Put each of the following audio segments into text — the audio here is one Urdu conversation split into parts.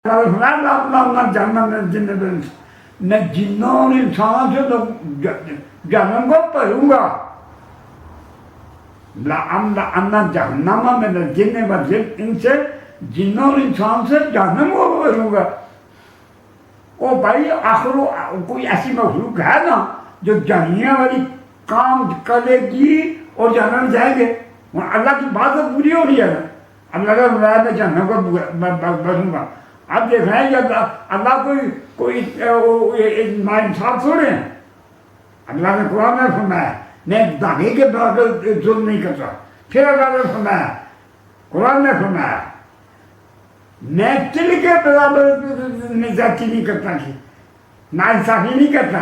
میں جنوں اور انسانوں سے تو جہنم کو بھروں گا جہنم میں جن ان سے جنوں اور انسان سے جہنم کو بھروں گا۔ او بھائی آخر کوئی ایسی مخلوق ہے نا جو جہنم والی کام کرے گی اور جہنم جائیں گے؟ اللہ کی بات تو پوری ہو رہی ہے نا، اللہ کا بلایا میں جہنم کو بھروں گا۔ آپ دیکھ رہے ہیں کہ اللہ کوئی ناانصاف تھوڑے ہیں۔ اللہ نے قرآن میں فرمایا میں داغے کے برابر ظلم نہیں کرتا، پھر اللہ نے فرمایا قرآن نے فرمایا میں تل کے برابر زیادتی نہیں کرتا، ناانصافی نہیں کرتا،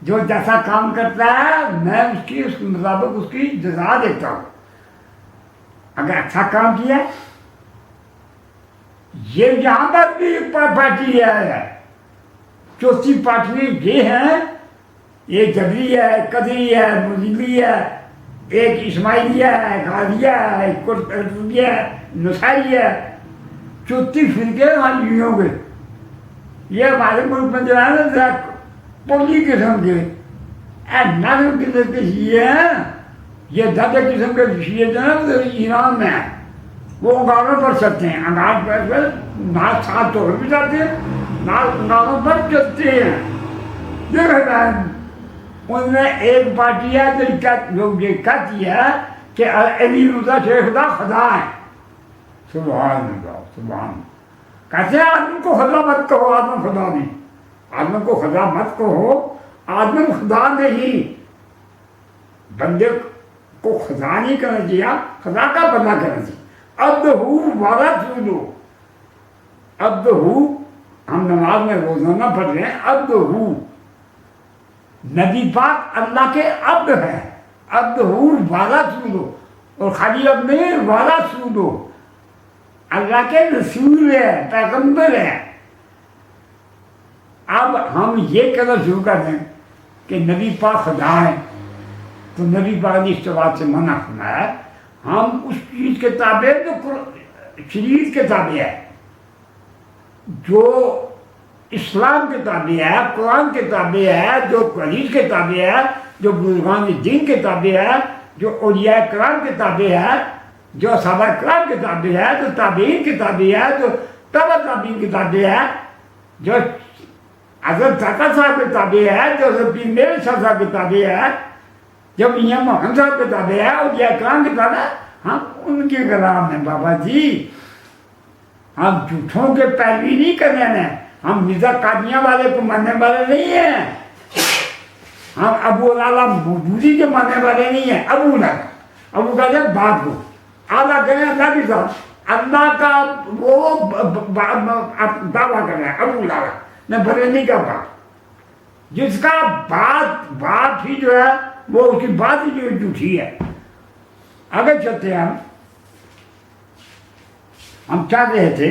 جو جیسا کام کرتا ہے میں اس کے مطابق اس کی جزا دیتا ہوں۔ اگر اچھا کام کیا یہ یہاں پر بھی پارٹی ہے، چوتھی پارٹی یہ ہیں، یہ جبری ہے، قدری ہے، مجلی ہے، ایک اسماعیلیہ ہے، غازیہ ہے، ایک قرطبیہ ہے، نصیری ہے، چوتھی فرقے ہماری ہوں گے۔ یہ ہمارے ملک میں جو ہے نا ذرا پولی قسم کے نرم قسم کے شیعہ ہیں، یہ دادا قسم کے شیعہ جو ہیں وہ ایران میں ہیں، وہ انگاروں پر چلتے ہیں، انگار پر نہ ساتھ توڑ بھی جاتے ہیں، نہ انگاروں پر چلتے ہیں۔ یہ ہے ان میں ایک پارٹی ہے جو یہ کہتی ہے کہ علی رضا شیخ دا خدا ہے۔ سبحان اللہ سبحان اللہ۔ کہتے ہیں آدم کو خدا مت کہو، آدم خدا نہیں، آدم کو خدا مت کہو، آدم خدا نہیں، بندے کو خدا نہیں کرنا چاہیے، خدا کا بندہ کرنا چاہیے۔ عبدہو ورسولہ، عبدہو ہم نماز میں روزانہ پڑھ رہے ہیں، عبدہو نبی پاک اللہ کے عبد ہے، عبدہو ورسولہ، اور خالی عبد نہیں ورسولہ، اللہ کے رسول ہے، پیغمبر ہے۔ اب ہم یہ کہنا شروع کر دیں کہ نبی پاک خدا ہے تو نبی پاک نے اس بات سے منع فرمایا ہے، ہم اس چیز کے تابع جو شریعت کے تابع ہے، جو اسلام کے تابع ہے، قرآن کے تابع ہے، جو حدیث کے تابع ہے، جو بزرگان دین کے تابع ہے، جو اولیاء کرام کے تابع ہے، جو صحابہ کرام کے تابع ہے، جو تابعین کے تابع ہے، جو تبع تابعین کے تابع ہے، جو حضرت ذاکر صاحب کے تابع ہے، جو حضرت پیر میرے شاہ صاحب کے تابع ہے، جب میاں محمد صاحب کے تابع ہے، اولیاء کرام کے تابع ہے، ہم ان کے غلام ہیں بابا جی۔ ہم جھوٹوں کے پیروی نہیں کرنے ہیں، ہم مرزا قادیاں والے کو ماننے والے نہیں ہیں، ہم ابو الاعلیٰ مودودی کے ماننے والے نہیں ہیں۔ ابو کا جب بات کو اعلیٰ کریں اللہ کی ذات، اللہ کا وہ دعویٰ کر رہا ہے ابو الاعلیٰ میں بریلوی کا بات، جس کا بات ہی جو ہے وہ اس کی بات ہی جو جھوٹی ہے۔ آگے چلتے ہیں، ہم چاہ رہے تھے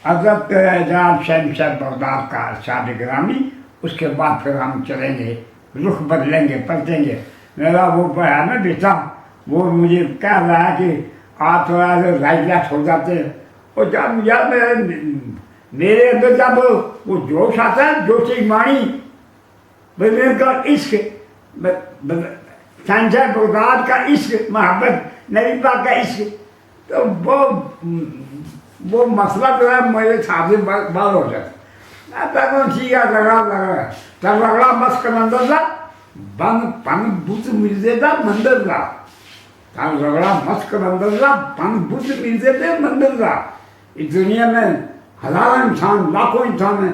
حضرت جناب شیخ بغداد کا ارشاد گرامی، اس کے بعد پھر ہم چلیں گے، رخ بدلیں گے، پلٹیں گے۔ میرا وہ ہے نا بیٹا، وہ مجھے کہہ رہا ہے کہ آپ تھوڑا سا رائٹ لیفٹ ہو جاتے ہیں، اور جب یار میرے اندر جب وہ جوش آتا ہے، جوش ایمانی، بدلنے کا عشق، شہنشاہ بغداد کا عشق، محبت نبی پاک کا عشق، تو وہ مسئلہ جو ہے میرے سامنے بار ہو جاتا ہے۔ میں ٹھیک ہے، لگڑا مس کلندر دا پن بت مرزے دا مندر دا، لگڑا مس کلندر دا پن بت مرزے دے مندر دا۔ اس دنیا میں ہزاروں انسان، لاکھوں انسان ہیں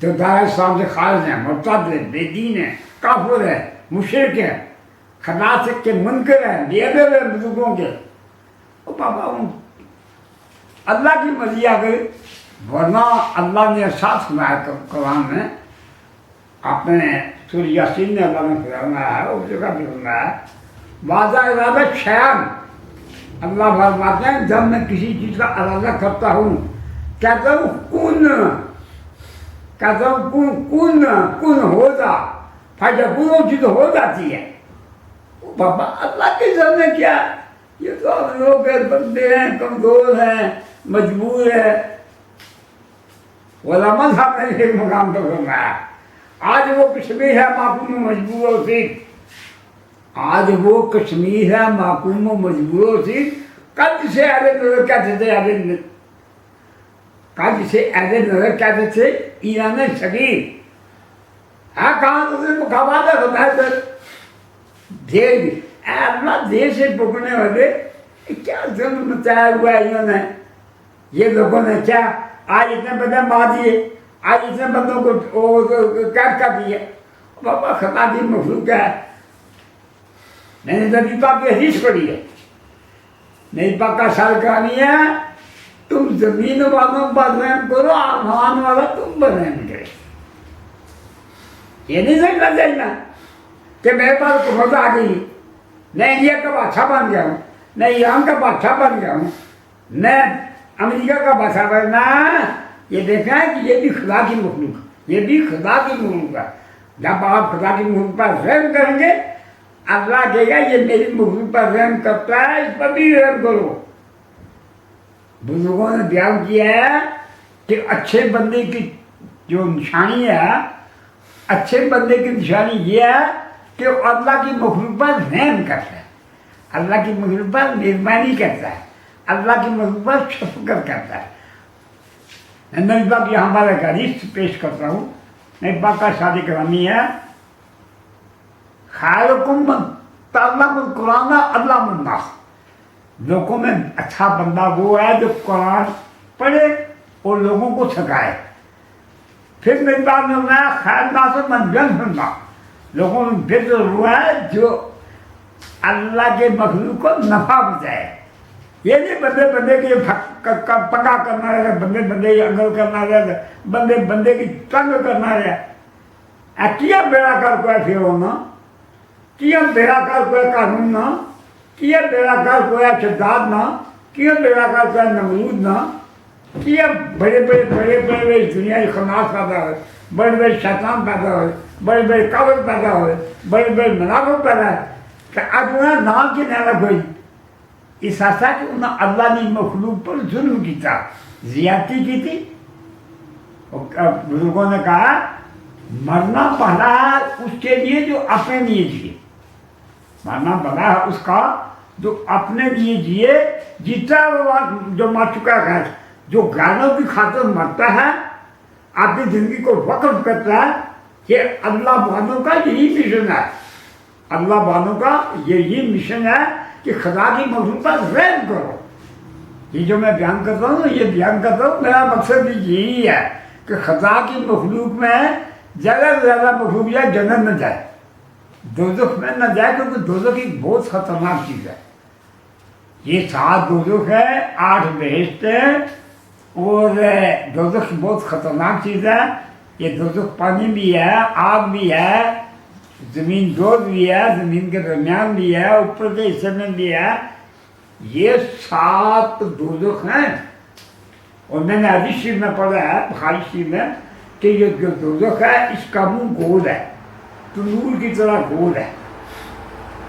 جو دائرہ اسلام سے خارج ہیں، مرتد ہیں، بے دین ہیں، کافر ہیں، مشرک ہیں، خدا سے کے منکر ہیں، بے ادب ہیں بزرگوں کے۔ بابا اللہ کی مرضی آ گئی، ورنہ اللہ نے ارشاد فرمایا قرآن میں، اپنے سورہ یاسین میں اللہ نے فرمایا ہے، اس جگہ بھی فرمایا ہے واضح ارادہ شیان، اللہ فرماتے ہیں جب میں کسی چیز کا ارادہ کرتا ہوں کہتا ہوں کن، کہتا ہوں کن ہو جا، فیکون وہ چیز ہو جاتی ہے۔ بابا اللہ کے سامنے کیا، یہ تو ہم لوگ بندے ہیں، کمزور ہیں، مجبور ہے، علماء صاحب نے ایک مقام تو فرمایا آج وہ کشمیر ہے معقوم و مجبور و صرف، آج وہ کشمیر ہے معقوم و مجبور و صرف، کل جسے اہل نظر کہتے تھے کل جسے اہل نظر کہتے تھے ایران شگیر ہے کہاں تو مقامات ہے خدا دیر بھی اے اللہ دیر سے پکڑنے والے کیا ظلم مچایا ہوا ہے انہوں نے، یہ لوگوں نے کیا آج اتنے بندے مار دیے، آج اتنے بندوں کو قید کر دیا، بابا خدا کی مخلوق ہے۔ میں نے نبی پاک کی حدیث پڑھی ہے، نبی پاک کا سر کہانی ہے تم زمین والوں پر رحم کرو آسمان والا تم پر رحم کرے۔ یہ نہیں سمجھنا چاہیے کہ میرے پاس حکومت آ گئی، میں انڈیا کا بادشاہ بن گیا ہوں، میں ایران کا بادشاہ بن گیا ہوں، میں امریکہ کا بادشاہ بننا، یہ دیکھنا ہے کہ یہ بھی خدا کی مخلوق ہے، یہ بھی خدا کی مخلوق ہے۔ جب آپ خدا کی مخلوق پر رحم کریں گے اللہ کہے گا یہ میری مخلوق پر رحم کرتا ہے اس پر بھی رحم کرو۔ بزرگوں نے بیان کیا ہے کہ اچھے بندے کی جو نشانی ہے، اچھے بندے کی نشانی یہ ہے کہ وہ اللہ کی مخلوق پر رحم کرتا ہے، اللہ کی مخلوق پر مہربانی کرتا ہے، اللہ کی مخلوق پر شفقت کرتا ہے۔ نبی پاک یہاں ہمارا حدیث پیش کرتا ہوں، نبی پاک کا ارشاد گرامی ہے خیرکم من تعلم القرآن علم الناس، لوگوں میں اچھا بندہ وہ ہے جو قرآن پڑھے اور لوگوں کو سکھائے۔ پھر میری بات میں بنایا خیر ناس من جنہ، لوگوں میں بہتر وہ ہے جو اللہ کے مخلوق کو نفع پہنچائے۔ یہ نہیں بندے بندے کے پکا کرنا رہے، بندے بندے کی انگل کرنا رہے، بندے بندے کی تنگ کرنا رہے۔ کیا بیڑا کر کوئی پھر نا، کیا بیڑا کر کوئی قانون نہ، کیا بیڑا کر کوئی شداد نہ، کیا بیڑا کر کوئی نمرود نہ، کیا بڑے بڑے بڑے بڑے دنیا کی خناس پیدا ہوئے، بڑے بڑے شیطان پیدا ہوئے، بڑے بڑے کابل پیدا ہوئے، بڑے بڑے منافق پیدا ہے۔ کہ اب انہیں نام کی نعرت ہوئی اس ایسا کہ انہوں نے اللہ نے مخلوق پر ظلم کیا، زیادتی کی تھی۔ بزرگوں نے کہا مرنا پہلا ہے اس کے لیے جو اپنے لیے جیے، مرنا پہلا ہے اس کا جو اپنے لیے جیے، جیتا وہ جو مر چکا ہے، جو غیروں کی خاطر مرتا ہے اپنی زندگی کو وقف کرتا ہے، یہ اللہ والوں کا یہی مشن ہے، اللہ والوں کا یہی مشن ہے کہ خدا کی مخلوق پر رحم کرو۔ یہ جو میں بیان کرتا ہوں یہ بیان کرتا ہوں میرا مقصد بھی یہی ہے کہ خدا کی مخلوق میں زیادہ سے زیادہ مخلوق جائے جنت میں جائے، دوزخ میں نہ جائے، کیونکہ دوزخ ایک بہت خطرناک چیز ہے۔ یہ 7 دوزخ ہے، 8 بہشت ہے، اور دوزخ بہت خطرناک چیز ہے۔ یہ دوزخ پانی بھی ہے، آگ بھی ہے، زمین دود بھی ہے، زمین کے درمیان بھی ہے، اوپر کے حصے میں بھی ہے۔ یہ 7 دوزخ ہیں، اور میں نے حدیث شریف میں پڑھا ہے بخاری شریف میں کہ یہ جو دوزخ ہے اس کا منہ گول ہے، تنور کی طرح گول ہے۔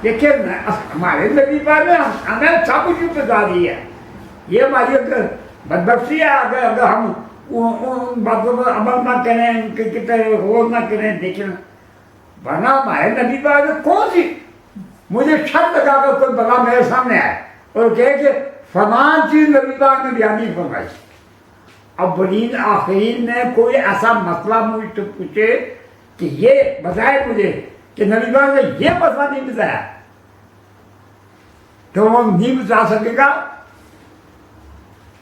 دیکھیں ہمارے نبی پاک نے ہمیں سب کچھ بتا دی ہے، یہ ہماری بدبختی ہے اگر ہم ان باتوں پر عمل نہ کریں کہ غور نہ کریں دیکھیں، ورنہ ہمارے نبی پاک نے کون سی مجھے شرط لگا کر کوئی بلا میرے سامنے آئے اور کہے کہ فلاں چیز نبی پاک نے بیان نہیں فرمائی، اولین آخرین نے کوئی ایسا مسئلہ مجھ سے پوچھے کہ یہ بتائے مجھے کہ نبی پاک نے یہ مسئلہ نہیں بتایا تو وہ نہیں بتا سکے گا،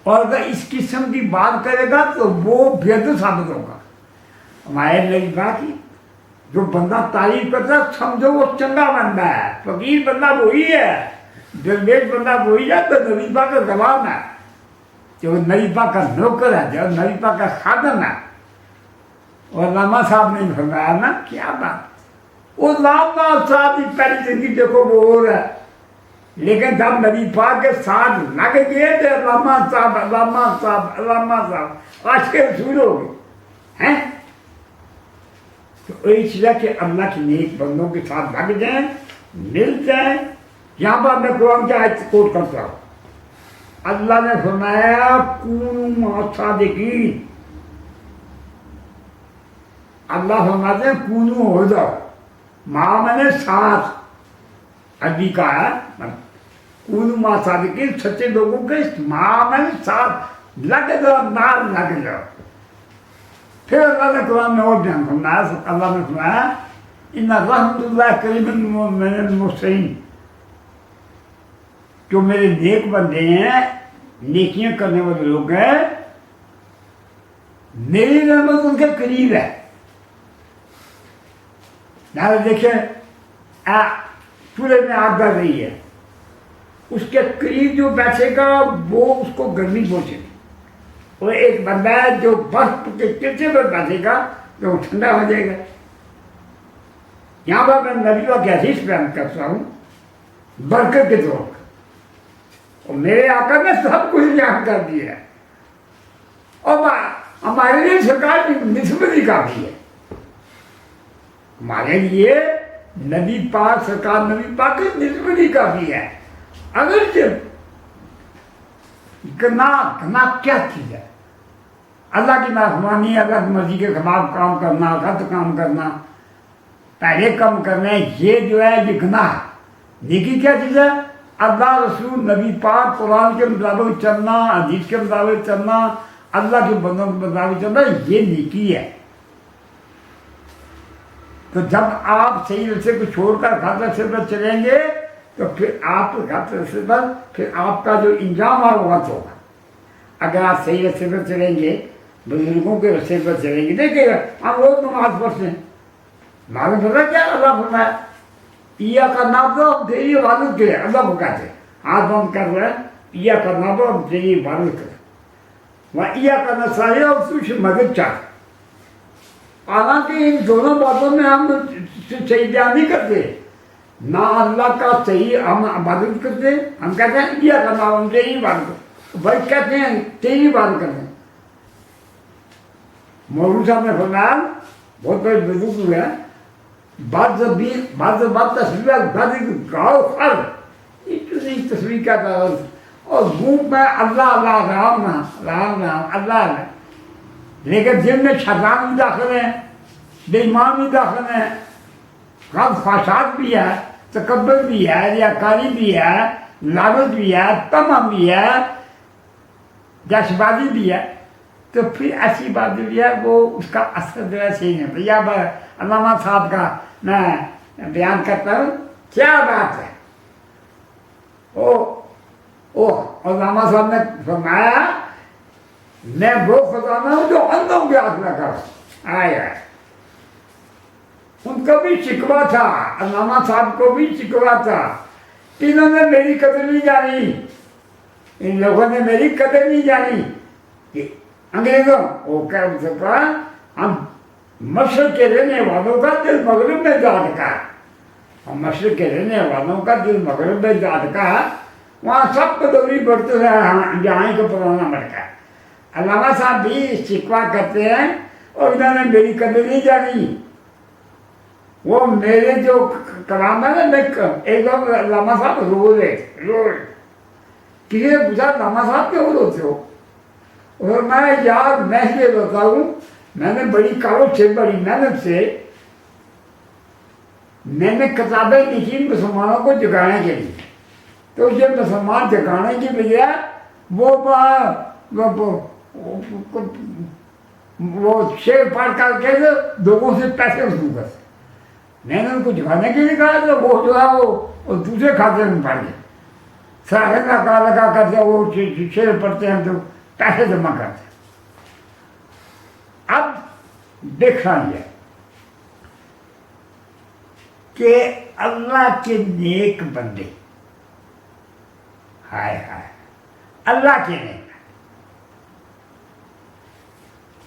اور اگر اس قسم کی بات کرے گا تو وہ بےعدل ثابت ہوگا۔ ہمارے نبی پاک کی جو بندہ تعریف کرتا ہے سمجھو وہ چنگا بندہ ہے، فقیر بندہ وہی ہے، درویش بندہ وہی ہے، تو نبی پاک کا غلام ہے، جو نبی پاک کا نوکر ہے، جو نبی پاک کا خادم ہے۔ اور علامہ صاحب نے فرمایا نا کیا بات، وہ علامہ صاحب کی پہلی زندگی دیکھو وہ اور ہے، لیکن جب نبی پاک کے ساتھ لگ گئے تو علامہ صاحب علامہ صاحب علامہ صاحب عاشق رسول ہو گئے ہیں۔ تو یہ چیز ہے کہ اللہ کی نیک بندوں کے ساتھ لگ جائیں، مل جائیں۔ یہاں پر میں قرآن کی آیت کوٹ کرتا ہوں، اللہ نے فرمایا کونوا صادقین، اللہ فرماتے ہیں کونو ہو جاؤ، ماں میں نے ساتھ ابھی کہا ہے کونو ماں صادقین، سچے لوگوں کے ماں میں نے ساتھ لگ جاؤ، نال لگ جاؤ۔ پھر اللہ نے قرآن میں اور بیان فرمایا، اللہ نے فرمایا ان رحمت اللہ قریب من المحسنین، جو میرے نیک بندے ہیں، نیکیاں کرنے والے لوگ ہیں، میری رحمت ان کے قریب ہے۔ لہٰذا دیکھیں سورج میں آگ بڑھ رہی ہے، اس کے قریب جو بیٹھے گا وہ اس کو گرمی پہنچے گی، اور ایک بندہ ہے جو برف کے چرچے پر بیٹھے گا تو وہ ٹھنڈا ہو جائے گا۔ یہاں پر میں نبی کا حدیث بیان کرتا ہوں برکت کے طور پر، اور میرے آقا نے سب کچھ بیان کر دیا ہے، اور ہمارے لیے سرکار کی نسبت ہی کافی ہے۔ ہمارے لیے نبی پاک سرکار نبی پاک کی نسبت ہی کافی ہے۔ اگرچہ گناہ کیا چیز ہے؟ اللہ کی نافرمانی، اللہ کی مرضی کے خلاف کام کرنا، غلط کام کرنا، پہلے کام کرنے، یہ جو ہے یہ گناہ ہے۔ نیکی کیا چیز ہے؟ اللہ رسول نبی پاک قرآن کے مطابق چلنا، حدیث کے مطابق چلنا، اللہ کے بندوں کے مطابق چلنا، یہ نیکی ہے۔ تو جب آپ صحیح رستے کو چھوڑ کر غلط رستے پر چلیں گے تو پھر آپ غلط رستے پر، پھر آپ کا جو انجام ہے وہ غلط ہوگا۔ اگر آپ صحیح رستے پر چلیں گے، بزرگوں کے رستے پر چلیں گے، دیکھیے گا ہم روز نماز پڑھتے ہیں، معلوم پڑتا کیا اللہ فرمایا ایا کا نعبد ہم تیری عبادت کریں، اللہ کو کہتے ہیں ہاتھ بند کر رہے ہیں، ایا کا نعبد ہم تیری عبادت کریں، وہ ایا کا نستعین ہم تجھ سے مدد چاہتے۔ حالانکہ ان دونوں باتوں میں ہم صحیح بیان نہیں کرتے، نہ اللہ کا صحیح ہم عبادت کرتے، ہم کہتے ہیں ایا کا نعبد ہم تیری عبادت کریں، بھائی کہتے ہیں تیری عبادت کرتے ہیں۔ مولوی صاحب نے فرمایا، بہت بڑے بزرگ ہوئے ہیں، بعض تصویر گاؤ خر اتنی تصویر کیا تھا، اور منہ میں اللہ اللہ رام رام رام رام اللہ اللہ، لیکن دل میں شیطان بھی داخل ہیں، بے ایمان بھی داخل ہیں، غلط خواہشات بھی ہے، تکبر بھی ہے، ریاکاری بھی ہے، لالچ بھی ہے، طمع بھی ہے، جش بازی بھی ہے۔ تو پھر ایسی بات جو ہے وہ اس کا اثر جو ہے صحیح نہیں ہوتا۔ یا علامہ صاحب کا میں بیان کرتا ہوں، کیا بات ہے، علامہ صاحب نے فرمایا میں وہ خزانہ ہوں جو اندھوں کے ہاتھ لگا آیا۔ ان کا بھی شکوہ تھا، علامہ صاحب کو بھی شکوہ تھا، انہوں نے میری قدر نہیں جانی، ان لوگوں نے میری قدر نہیں جانی۔ انگریزوں وہ کہہ سکتا ہم مشرق کے رہنے والوں کا دل مغرب میں جا ڈکا، ہم مشرق کے رہنے والوں کا دل مغرب میں جا ڈکا، وہاں سب کو دوری بڑھتے رہے جہاں کو پرانا مٹکا۔ علامہ صاحب بھی شکوہ کرتے ہیں اور انہوں نے میری قدر نہیں جانی۔ وہ میرے جو کلام ہے نا، میں ایک دم علامہ صاحب رو رہے کسی نے پوچھا علامہ صاحب کیوں روتے ہو؟ اور میں یار میں یہ بتاؤں، میں نے بڑی کاوش سے، بڑی محنت سے میں نے کتابیں لکھی مسلمانوں کو جگانے کے لیے، تو یہ مسلمان جگانے کی بجائے وہ شعر پڑھ کر کے لوگوں سے پیسے وصول کرتے۔ میں نے ان کو جگانے کے لیے کہا تو وہ جو ہے وہ دوسرے کھاتے میں پڑ گئے، سارے کا لگا کرتے وہ شعر پڑھتے ہیں تو پیسے جمع کرتے ہیں۔ اب دیکھنا یہ کہ اللہ کے نیک بندے، ہائے ہائے اللہ کے نیک،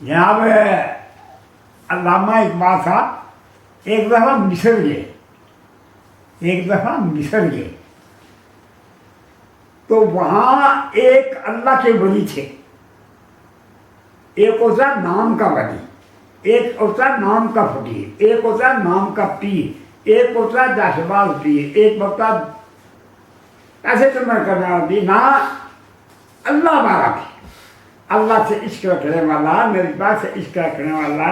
یہاں پہ علامہ اقبال صاحب ایک دفعہ مصر گئے تو وہاں ایک اللہ کے ولی تھے، ایک ہوتا نام کا ولی، ایک ہوتا نام کا فقیر، ایک ہوتا نام کا پیر، ایک ہوتا جاشباز پیر، ایک ہوتا ایسے تو میں کرنا بھی نہ اللہ والا بھی، اللہ سے عشق رکھنے والا، میرے پاس سے عشق رکھنے والا،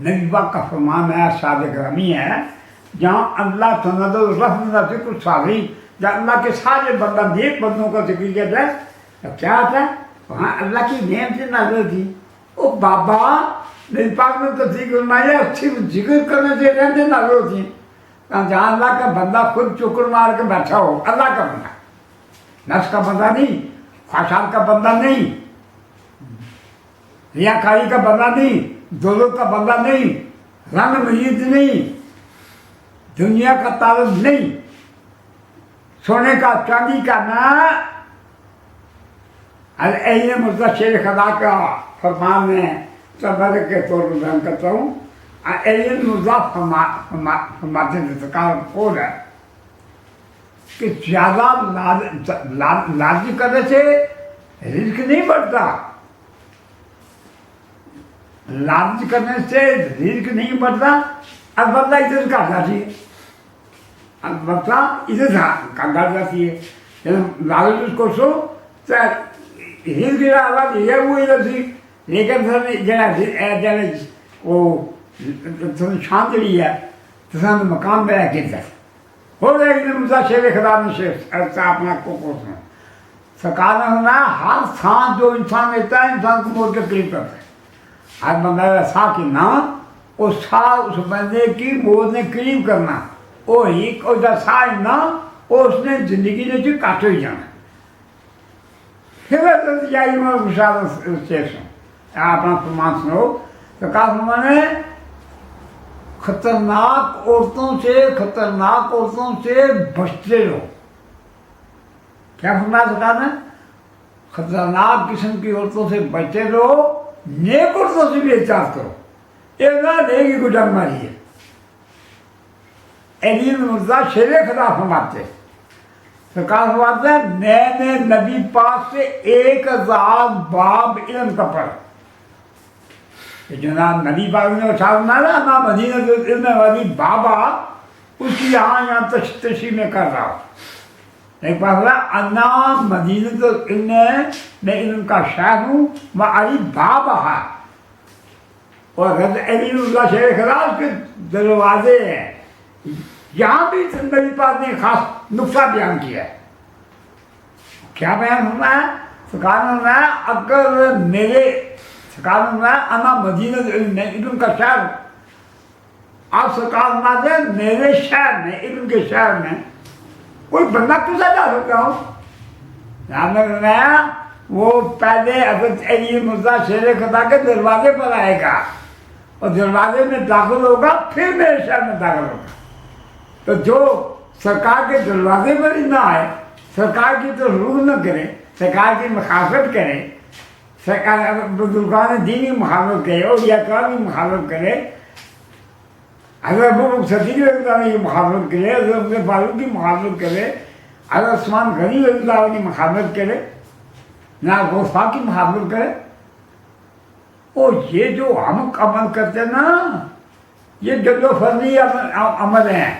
نبی پاک کا فرمان ہے صادق گرامی ہے جہاں اللہ سند رفظ کا ذکر صادری جہاں اللہ کے سارے بندہ نیک بندوں کا ذکر کیا جائے تو کیا آتا ہے وہاں اللہ کی نعمت سے نازل تھی وہ بابا نبی پاک نے تو ذکر فرمایا صرف ذکر کرنے سے رہتے نازل ہوتی ہیں جہاں اللہ کا بندہ خود چکر مار کے بیٹھا ہو اللہ کا بندہ نفس کا بندہ نہیں خواہشات کا بندہ نہیں ریاکاری کا بندہ نہیں دولت کا بندہ نہیں رنگ مزید نہیں دنیا کا تعلق نہیں سونے کا چاندی کا نہ العین مرزا شیر خدا کا فرمان ہے تبرک کے طور پر بیان کرتا ہوں العین مرزا فرماتے ہیں سرکار قول ہے کہ زیادہ لالچ کرنے سے رزق نہیں بڑھتا لالچ کرنے سے رزق نہیں بڑھتا البتہ ادھر کا جاتی ہے البتہ ادھر کا جاتی ہے لالچ اس کو سو رزق آواز یہ وہ ادھر سی لیکن وہ شانت لی ہے تو مقام پہ رہ کے ہو رہا ہے مرزا شیر خدا نے اپنا کو سنا سرکار نے ہونا ہر سانس جو انسان لیتا ہے انسان کو موت کے قریب کرتا ہے ہر بندہ سا کی نام وہ سا اس بندے کی موت نے قریب کرنا وہ ایک اور جب سا نہ وہ اس نے زندگی نے جو کاٹو ہی جانا پھر جائی میں خوشحال سے اپنا فرمان سنو سرکار فرمان ہے خطرناک عورتوں سے بچتے رہو کیا فرمایا سرکار نے خطرناک قسم کی عورتوں سے بچتے رہو نیک عورتوں سے بھی احتیاط کرو ایک نہ نیکی کو جنگ ماری ہے علی مرزا شیر خدا فرماتے سرکار فرماتے ہیں میں نے نبی پاک سے 1000 باب علم کا پڑھا جناب نبی پاک نے فرمایا نا مدینہ علم والی بابا اس کی یہاں تشریح میں کر رہا ہوں ایک بات بولا انا مدینہ علم میں علم کا شہر ہوں وہ علی بابا ہے اور علی اللہ شیر خدا کے دروازے ہیں یہاں بھی نبی پاک نے خاص نقطہ بیان کیا ہے کیا بیان ہونا ہے سرکار نے فرمایا اگر میرے سرکار نے فرمایا انا مدینہ علم کا شہر آپ سرکار فرماتے ہیں میرے شہر میں علم کے شہر میں کوئی بندہ کیسا جا سکتا ہوں آپ نے فرمایا وہ پہلے حضرت علی مرزا شیر خدا کے دروازے پر آئے گا اور دروازے میں داخل ہوگا پھر میرے شہر میں داخل ہوگا تو جو سرکار کے دروازے پر ہی نہ آئے سرکار کی تو روح نہ کرے سرکار کی مخالفت کرے سرکار بزرگان دینی مخالفت کرے اور یا کی مخالفت کرے حضرت ابو صدیق رضی اللہ عنہ کی مخالفت کرے حضرت عمر فاروق کی مخالفت کرے حضرت عثمان غنی رضی اللہ عنہ کی مخالفت کرے نہ غوثا کی مخالفت کرے اور یہ جو ہم عمل کرتے نا یہ جو فرضی عمل ہیں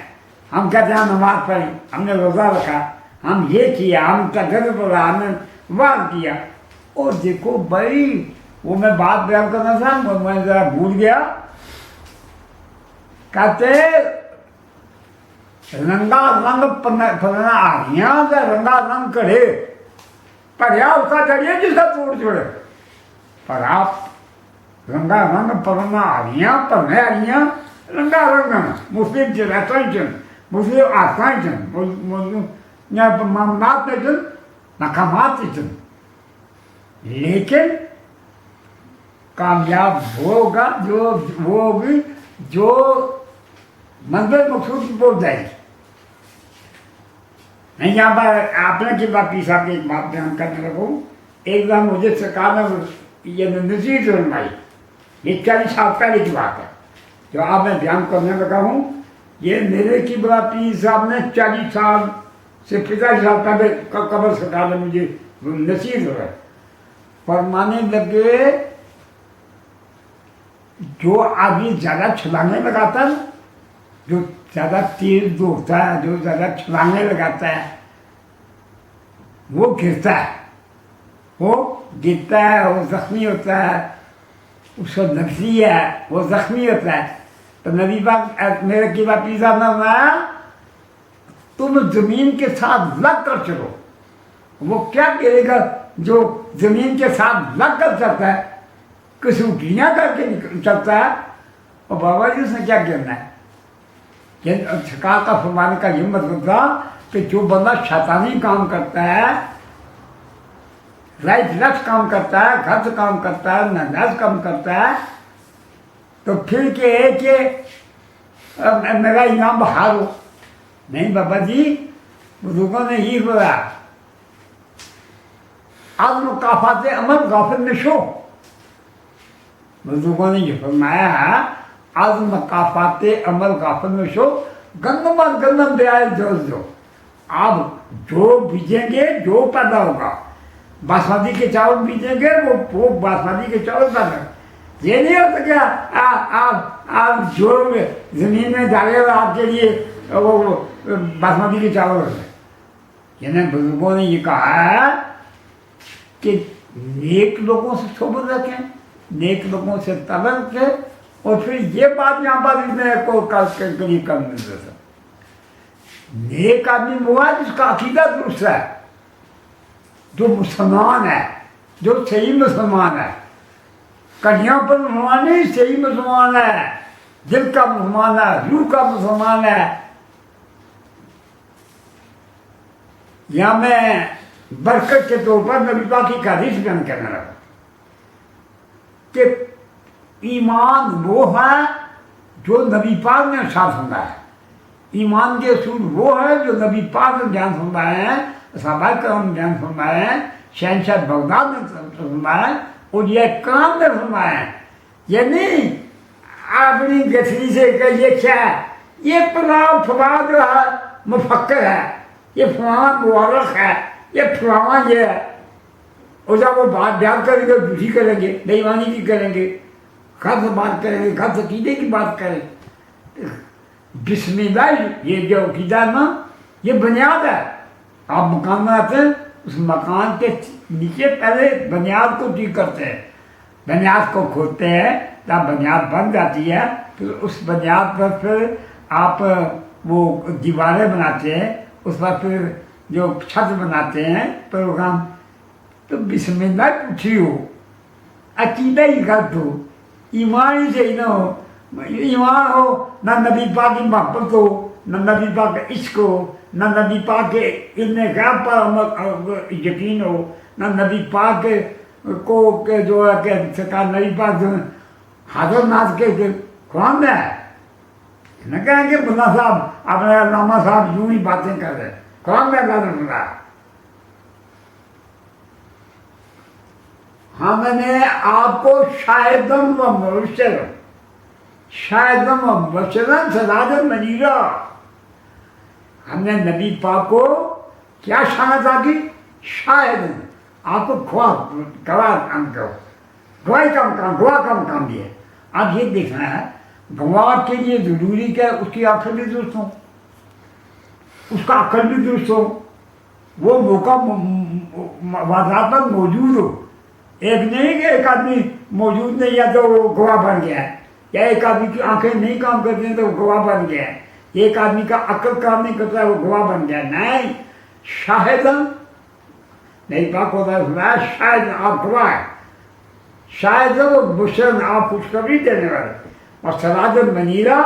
ہم کہتے ہیں نماز پڑھی ہم نے روزہ رکھا ہم یہ کیا ہم تجربہ پڑھا ہم نے واز کیا اور دیکھو بھائی وہ میں بات بیان کرنا تھا میں ذرا بھول گیا کہتے رنگا رنگ پھرنا آریاں سے رنگا رنگ کرے پڑھیا اس کا چڑھیے جس کا توڑ چھوڑے پر آپ رنگا رنگ پڑھنا آریاں پڑھنے آریاں رنگا رنگ مسلم چل ایسا چل مسلم آسان چل معاملات میں چل ناکامات چل لیکن کامیاب ہوگا جو وہ ہوگی جو منزل مقصود کی پہنچ جائے گی میں یہاں پر آپ نے کی بات پی صاحب کی ایک بات بیان کرنے لگا ہوں ایک دم مجھے سرکار نے یہ نصیحت فرمائی یہ 40 سال پہلے کی بات ہے جو آپ میں بیان کرنے لگا ہوں یہ میرے کی بات پی صاحب نے 40 سال سے 50 سال پہلے قبل سرکار نے مجھے نصیحت ہو رہا ہے فرمانے لگے جو آدمی زیادہ چھلانگیں لگاتا ہے جو زیادہ تیز دوڑتا ہے جو زیادہ چھلانگیں لگاتا ہے وہ گرتا ہے وہ زخمی ہوتا ہے اس کو نفسی ہے، وہ زخمی ہوتا ہے. تو نبی پاک میرے کی بات پیزا نہ بنایا، تم زمین کے ساتھ لگ کر چلو. وہ کیا کرے گا جو زمین کے ساتھ لگ کر چلتا ہے، کسوٹیاں کر کے چلتا ہے؟ اور بابا جی اس نے کیا کرنا ہے؟ سرکار کا فرمانے کا یہ مطلب تھا کہ جو بندہ شیطانی کام کرتا ہے، رائٹ لیفٹ کام کرتا ہے، غلط کام کرتا ہے، ناجائز کام کرتا ہے، تو پھر کہ ہے کہ میرا انعام بہار ہو. نہیں بابا جی، بزرگوں نے یہ بولا، از مکافات عمل غافل نشو. بزرگوں نے یہ فرمایا ہے، از مکافات عمل غافل نشو، گندم از گندم دے آئے جو. آپ جو بیجیں گے جو پیدا ہوگا. باسمتی کے چاول بیجیں گے وہ باسمتی کے چاول پیدا ہوگا. یہ نہیں ہوتا کہ آپ جو زمین میں ڈالے گا آپ کے لیے وہ باسمتی کے چاول ہو جائے. یعنی بزرگوں نے یہ کہا ہے کہ نیک لوگوں سے صحبت رکھیں، نیک لوگوں سے تعلق رکھیں. اور پھر یہ بات یہاں پر اتنے کو کہیں کم نہیں دے سکتا. نیک آدمی وہ ہے جس کا عقیدہ درست ہے، جو مسلمان ہے، جو صحیح مسلمان ہے. کڑیاں پر مسلمان نہیں، صحیح مسلمان ہے، دل کا مسلمان ہے، روح کا مسلمان ہے. یہاں میں برکت کے طور پر نبی پاک کی حدیث بیان کرنے لگا کہ ایمان وہ ہے جو نبی پاک نے ارشاد فرمایا ہے. ایمان کے اصول وہ ہے جو نبی پاک نے بیان فرمائے ہیں، صحابہ کرام نے بیان فرمائے ہیں، شہنشاہ بغداد نے فرمایا ہے، اور یہ کرام نے فرمایا ہے. یہ نہیں اپنی گٹھری سے کہ یہ کیا ہے، یہ فلاں جو ہے مفکر ہے، یہ فلاں مورخ ہے، یہ فلاں یہ ہے. اور جب وہ بات بیان کریں گے جھوٹی کریں گے، بے ایمانی کی کریں گے، غلط بات کریں گے، غلط عقیدے کی بات کریں. بسم اللہ یہ جو عقیدہ ہے نا، یہ بنیاد ہے. آپ مکان بناتے ہیں، اس مکان کے نیچے پہلے بنیاد کو ٹھیک کرتے ہیں، بنیاد کو کھودتے ہیں، جب بنیاد بن جاتی ہے پھر اس بنیاد پر پھر آپ وہ دیواریں بناتے ہیں، اس پر پھر جو چھت بناتے ہیں پروگرام. تو بسم اللہ پوچھی ہو، عقیدہ ہی غلط ہو، ایمان ہی صحیح نہ ہو. ایمان ہو نہ نبی پاک کی محبت ہو، نہ نبی پاک کا عشق ہو، نہ نبی پاک کے علم غیب پر یقین ہو، نہ نبی پاک کو جو ہے کہ سرکار نبی پاک جو حاضر ناز کے قرآن میں ہے. نہ کہیں کہ ملا صاحب اپنے علامہ صاحب یوں ہی باتیں کر رہے ہیں، قرآن میں اللہ نے بولا. ہم نے آپ کو شاہدم و مبشرا، شاہدم و مبشرا سراجا منیرا. ہم نے نبی پاک کو کیا شان عطا کی؟ شاہد. آپ کو گواہ کام کرو، گواہی گواہ کا کام دیا. اب یہ دیکھنا ہے گواہ کے لیے ضروری کیا ہے اس کی عقل بھی درست ہو، اس کا عقل بھی درست ہو، وہ موقع واضح پر موجود ہو. ایک نہیں کہ ایک آدمی موجود نہیں ہے تو وہ گواہ بن گیا ہے، یا ایک آدمی کی آنکھیں نہیں کام کرتی ہیں تو وہ گواہ بن گیا ہے، ایک آدمی کا عقل کام نہیں کرتا ہے وہ گواہ بن گیا. نہیں، شاہد نہیں پاک ہوتا ہے، شاید آپ گواہ ہے، شاید وہ بشرن آپ خوشخبری دینے والے. اور سراج المنیرہ